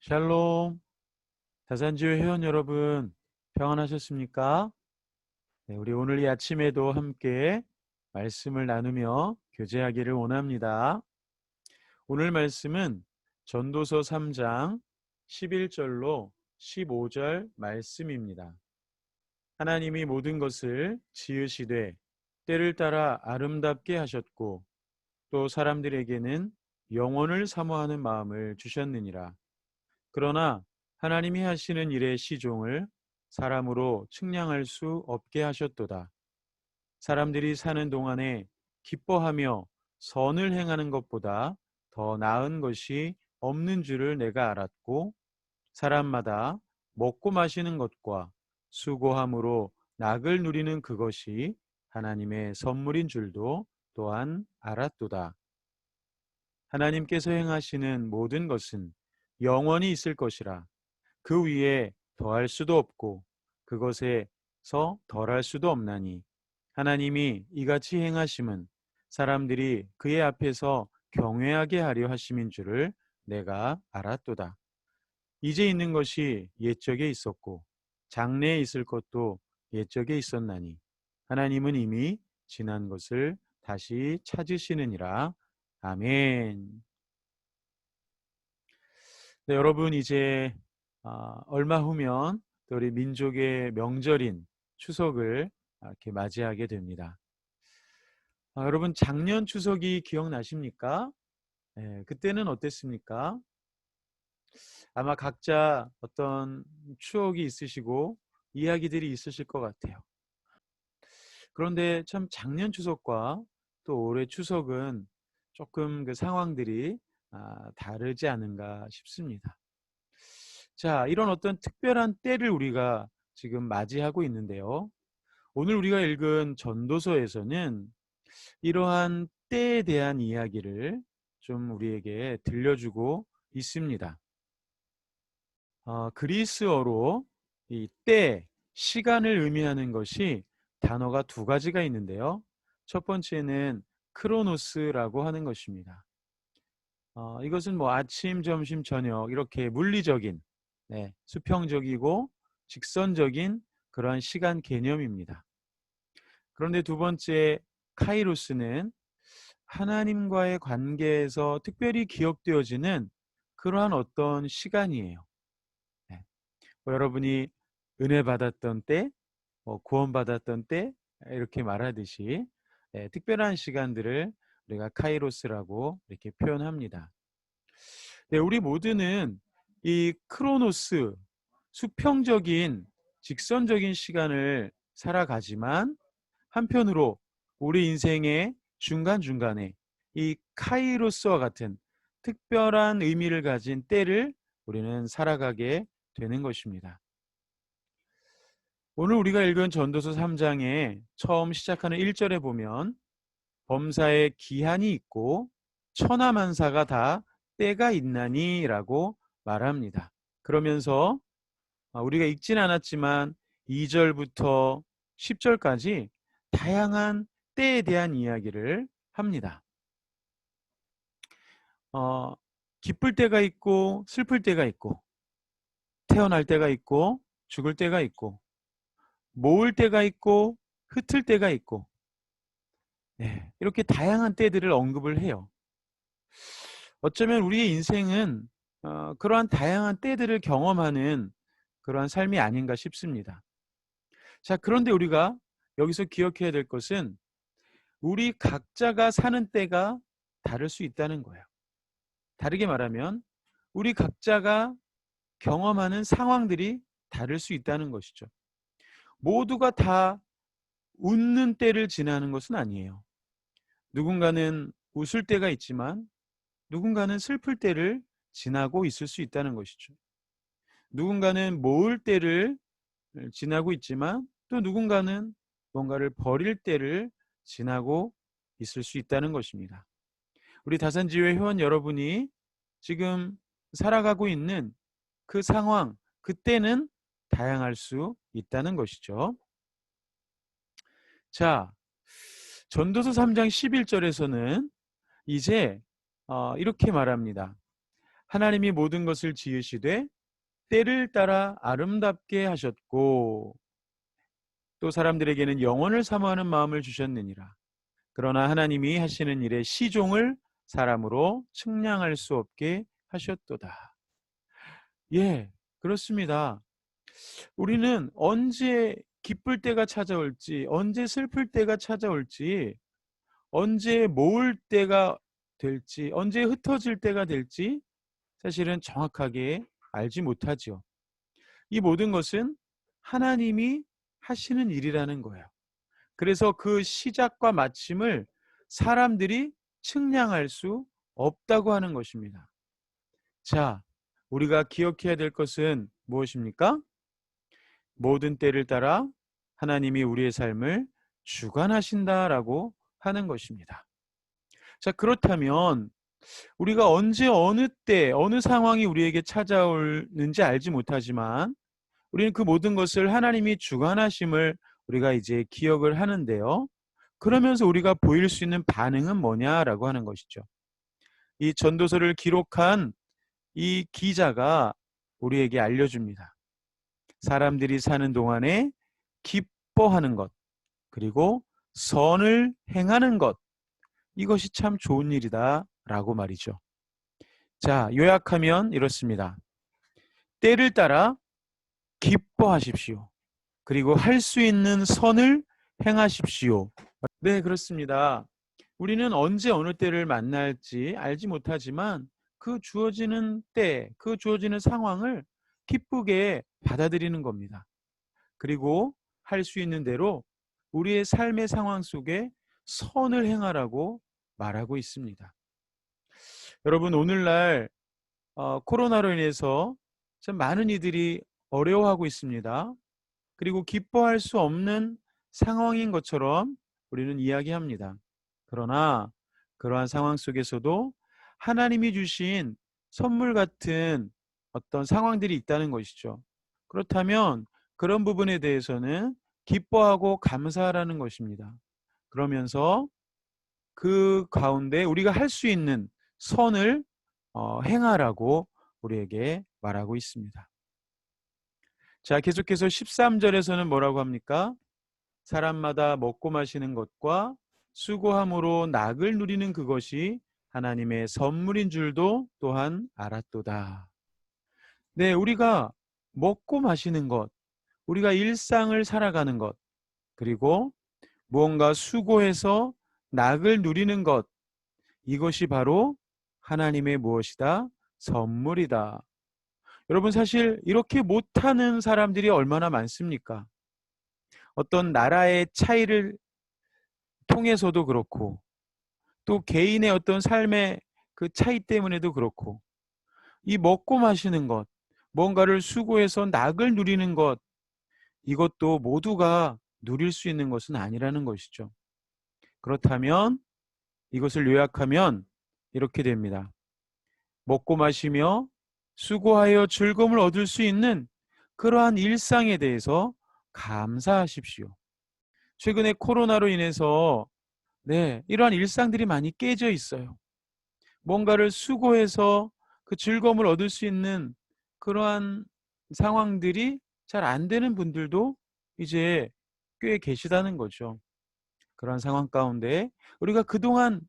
샬롬, 다산지회 회원 여러분, 평안하셨습니까? 네, 우리 오늘 이 아침에도 함께 말씀을 나누며 교제하기를 원합니다. 오늘 말씀은 전도서 3장 11절로 15절 말씀입니다. 하나님이 모든 것을 지으시되 때를 따라 아름답게 하셨고 또 사람들에게는 영원을 사모하는 마음을 주셨느니라. 그러나 하나님이 하시는 일의 시종을 사람으로 측량할 수 없게 하셨도다. 사람들이 사는 동안에 기뻐하며 선을 행하는 것보다 더 나은 것이 없는 줄을 내가 알았고, 사람마다 먹고 마시는 것과 수고함으로 낙을 누리는 그것이 하나님의 선물인 줄도 또한 알았도다. 하나님께서 행하시는 모든 것은 영원히 있을 것이라. 그 위에 더할 수도 없고 그것에서 덜할 수도 없나니, 하나님이 이같이 행하심은 사람들이 그의 앞에서 경외하게 하려 하심인 줄을 내가 알았도다. 이제 있는 것이 옛적에 있었고 장래에 있을 것도 옛적에 있었나니, 하나님은 이미 지난 것을 다시 찾으시느니라. 아멘. 네, 여러분 이제 얼마 후면 또 우리 민족의 명절인 추석을 이렇게 맞이하게 됩니다. 여러분 작년 추석이 기억나십니까? 네, 그때는 어땠습니까? 아마 각자 어떤 추억이 있으시고 이야기들이 있으실 것 같아요. 그런데 참 작년 추석과 또 올해 추석은 조금 그 상황들이 다르지 않은가 싶습니다. 자, 이런 어떤 특별한 때를 우리가 지금 맞이하고 있는데요. 오늘 우리가 읽은 전도서에서는 이러한 때에 대한 이야기를 좀 우리에게 들려주고 있습니다. 그리스어로 이 때, 시간을 의미하는 것이 단어가 두 가지가 있는데요. 첫 번째는 크로노스라고 하는 것입니다. 이것은 뭐 아침, 점심, 저녁 이렇게 물리적인, 수평적이고 직선적인 그러한 시간 개념입니다. 그런데 두 번째 카이로스는 하나님과의 관계에서 특별히 기억되어지는 그러한 어떤 시간이에요. 네. 여러분이 은혜 받았던 때, 구원 받았던 때 이렇게 말하듯이 특별한 시간들을 우리가 카이로스라고 이렇게 표현합니다. 네, 우리 모두는 이 크로노스, 수평적인 직선적인 시간을 살아가지만, 한편으로 우리 인생의 중간중간에 이 카이로스와 같은 특별한 의미를 가진 때를 우리는 살아가게 되는 것입니다. 오늘 우리가 읽은 전도서 3장에 처음 시작하는 1절에 보면 범사에 기한이 있고 천하만사가 다 때가 있나니 라고 말합니다. 그러면서 우리가 읽진 않았지만 2절부터 10절까지 다양한 때에 대한 이야기를 합니다. 기쁠 때가 있고 슬플 때가 있고, 태어날 때가 있고 죽을 때가 있고, 모을 때가 있고 흩을 때가 있고, 이렇게 다양한 때들을 언급을 해요. 어쩌면 우리의 인생은 그러한 다양한 때들을 경험하는 그러한 삶이 아닌가 싶습니다. 자, 그런데 우리가 여기서 기억해야 될 것은 우리 각자가 사는 때가 다를 수 있다는 거예요. 다르게 말하면 우리 각자가 경험하는 상황들이 다를 수 있다는 것이죠. 모두가 다 웃는 때를 지나는 것은 아니에요. 누군가는 웃을 때가 있지만 누군가는 슬플 때를 지나고 있을 수 있다는 것이죠. 누군가는 모을 때를 지나고 있지만 또 누군가는 뭔가를 버릴 때를 지나고 있을 수 있다는 것입니다. 우리 다산지회 회원 여러분이 지금 살아가고 있는 그 상황, 그때는 다양할 수 있다는 것이죠. 자, 전도서 3장 11절에서는 이제 이렇게 말합니다. 하나님이 모든 것을 지으시되 때를 따라 아름답게 하셨고 또 사람들에게는 영원을 사모하는 마음을 주셨느니라. 그러나 하나님이 하시는 일의 시종을 사람으로 측량할 수 없게 하셨도다. 예, 그렇습니다. 우리는 언제 기쁠 때가 찾아올지, 언제 슬플 때가 찾아올지, 언제 모을 때가 될지, 언제 흩어질 때가 될지 사실은 정확하게 알지 못하죠. 이 모든 것은 하나님이 하시는 일이라는 거예요. 그래서 그 시작과 마침을 사람들이 측량할 수 없다고 하는 것입니다. 자, 우리가 기억해야 될 것은 무엇입니까? 모든 때를 따라 하나님이 우리의 삶을 주관하신다라고 하는 것입니다. 자, 그렇다면 우리가 언제 어느 때 어느 상황이 우리에게 찾아오는지 알지 못하지만 우리는 그 모든 것을 하나님이 주관하심을 우리가 이제 기억을 하는데요. 그러면서 우리가 보일 수 있는 반응은 뭐냐라고 하는 것이죠. 이 전도서를 기록한 이 기자가 우리에게 알려줍니다. 사람들이 사는 동안에 기뻐하는 것, 그리고 선을 행하는 것, 이것이 참 좋은 일이다 라고 말이죠. 자, 요약하면 이렇습니다. 때를 따라 기뻐하십시오. 그리고 할 수 있는 선을 행하십시오. 네, 그렇습니다. 우리는 언제 어느 때를 만날지 알지 못하지만 그 주어지는 때, 그 주어지는 상황을 기쁘게 받아들이는 겁니다. 그리고 할 수 있는 대로 우리의 삶의 상황 속에 선을 행하라고 말하고 있습니다. 여러분, 오늘날 코로나로 인해서 참 많은 이들이 어려워하고 있습니다. 그리고 기뻐할 수 없는 상황인 것처럼 우리는 이야기합니다. 그러나 그러한 상황 속에서도 하나님이 주신 선물 같은 어떤 상황들이 있다는 것이죠. 그렇다면 그런 부분에 대해서는 기뻐하고 감사하라는 것입니다. 그러면서 그 가운데 우리가 할 수 있는 선을 행하라고 우리에게 말하고 있습니다. 자, 계속해서 13절에서는 뭐라고 합니까? 사람마다 먹고 마시는 것과 수고함으로 낙을 누리는 그것이 하나님의 선물인 줄도 또한 알았도다. 네, 우리가 먹고 마시는 것, 우리가 일상을 살아가는 것, 그리고 무언가 수고해서 낙을 누리는 것, 이것이 바로 하나님의 무엇이다? 선물이다. 여러분, 사실 이렇게 못하는 사람들이 얼마나 많습니까? 어떤 나라의 차이를 통해서도 그렇고 또 개인의 어떤 삶의 그 차이 때문에도 그렇고 이 먹고 마시는 것, 뭔가를 수고해서 낙을 누리는 것, 이것도 모두가 누릴 수 있는 것은 아니라는 것이죠. 그렇다면 이것을 요약하면 이렇게 됩니다. 먹고 마시며 수고하여 즐거움을 얻을 수 있는 그러한 일상에 대해서 감사하십시오. 최근에 코로나로 인해서 이러한 일상들이 많이 깨져 있어요. 뭔가를 수고해서 그 즐거움을 얻을 수 있는 그러한 상황들이 잘 안 되는 분들도 이제 꽤 계시다는 거죠. 그러한 상황 가운데 우리가 그동안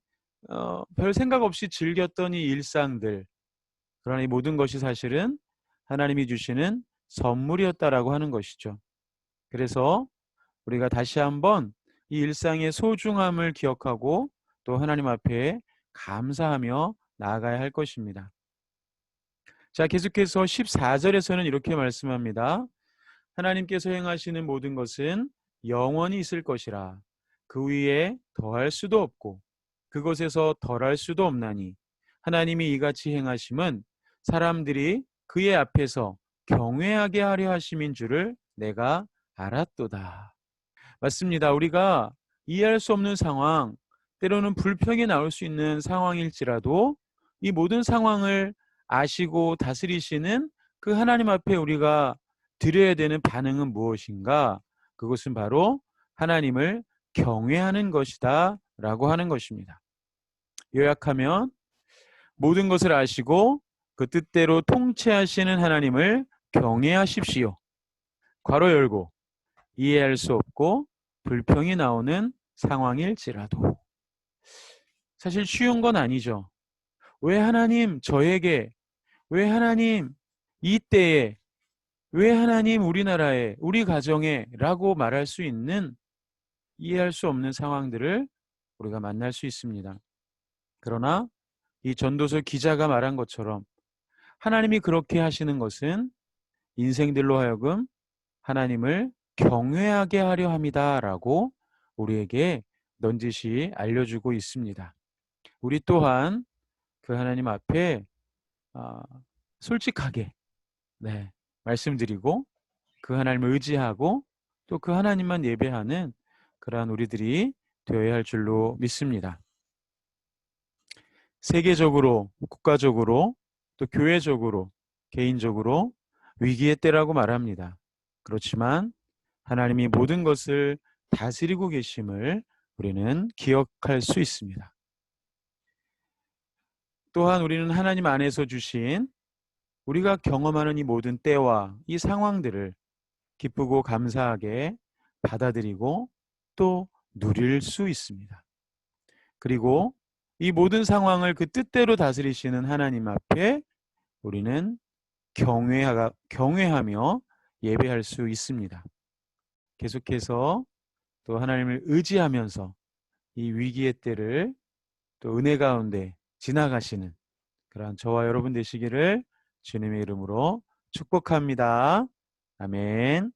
별 생각 없이 즐겼던 이 일상들, 그러나 이 모든 것이 사실은 하나님이 주시는 선물이었다라고 하는 것이죠. 그래서 우리가 다시 한번 이 일상의 소중함을 기억하고 또 하나님 앞에 감사하며 나아가야 할 것입니다. 자, 계속해서 14절에서는 이렇게 말씀합니다. 하나님께서 행하시는 모든 것은 영원히 있을 것이라. 그 위에 더할 수도 없고 그것에서 덜할 수도 없나니 하나님이 이같이 행하심은 사람들이 그의 앞에서 경외하게 하려 하심인 줄을 내가 알았도다. 맞습니다. 우리가 이해할 수 없는 상황, 때로는 불평이 나올 수 있는 상황일지라도 이 모든 상황을 아시고 다스리시는 그 하나님 앞에 우리가 드려야 되는 반응은 무엇인가? 그것은 바로 하나님을 경외하는 것이다 라고 하는 것입니다. 요약하면 모든 것을 아시고 그 뜻대로 통치하시는 하나님을 경외하십시오. 괄호 열고 이해할 수 없고 불평이 나오는 상황일지라도. 사실 쉬운 건 아니죠. 왜 하나님 저에게, 왜 하나님 이때에, 왜 하나님 우리나라에, 우리 가정에 라고 말할 수 있는 이해할 수 없는 상황들을 우리가 만날 수 있습니다. 그러나 이 전도서 기자가 말한 것처럼 하나님이 그렇게 하시는 것은 인생들로 하여금 하나님을 경외하게 하려 합니다 라고 우리에게 넌지시 알려주고 있습니다. 우리 또한 그 하나님 앞에 솔직하게 말씀드리고 그 하나님을 의지하고 또 그 하나님만 예배하는 그러한 우리들이 되어야 할 줄로 믿습니다. 세계적으로, 국가적으로, 또 교회적으로, 개인적으로 위기의 때라고 말합니다. 그렇지만 하나님이 모든 것을 다스리고 계심을 우리는 기억할 수 있습니다. 또한 우리는 하나님 안에서 주신 우리가 경험하는 이 모든 때와 이 상황들을 기쁘고 감사하게 받아들이고 또 누릴 수 있습니다. 그리고 이 모든 상황을 그 뜻대로 다스리시는 하나님 앞에 우리는 경외하며 예배할 수 있습니다. 계속해서 또 하나님을 의지하면서 이 위기의 때를 또 은혜 가운데 지나가시는 그러한 저와 여러분 되시기를 주님의 이름으로 축복합니다. 아멘.